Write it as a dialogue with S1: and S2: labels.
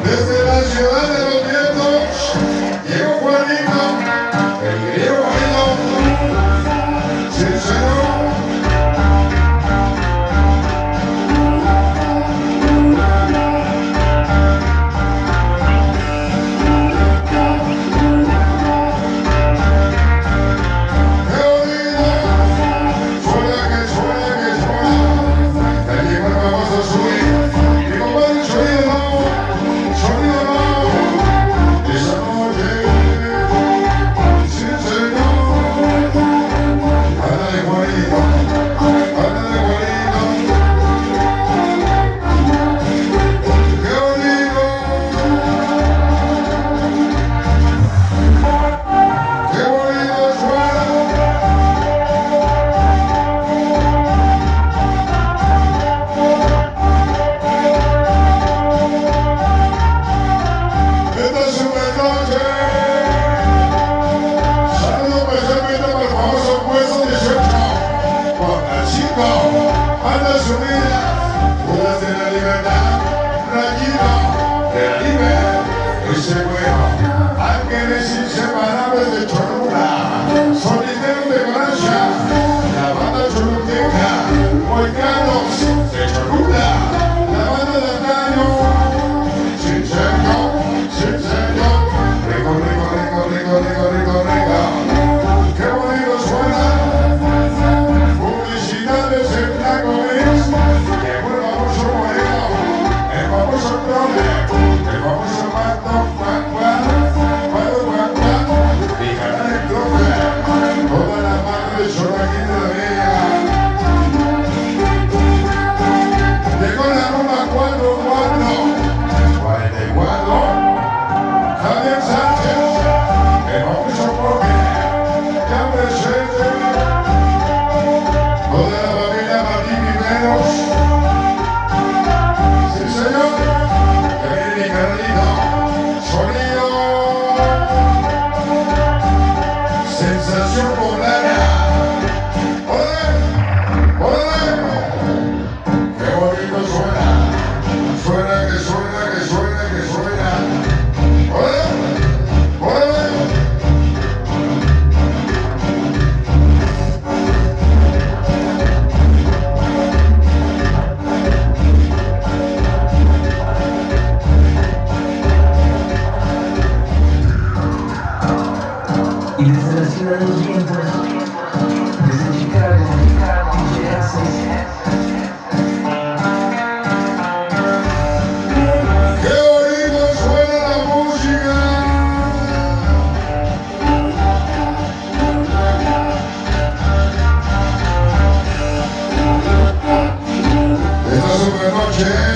S1: Desde la ciudad de los vientos llegó Juanito, el griego Juanito, sí señor. Qué bonito, suena que suena que suena, ya llegó el famoso subir, mi compadre sonido. Anda su vida, dudas de la libertad, rayito de la libertad, ese bueno, ángeles inseparables de Cholula, sonideros de Francia, la banda choluteca, moicanos de Cholula, la banda de Antaño, sin señor, rico, rico, rico, rico, rico, rico, rico, qué bonito suena.
S2: Y desde la ciudad de los vientos, desde Chicago,
S1: ¡qué bonito suena la música! Esta super noche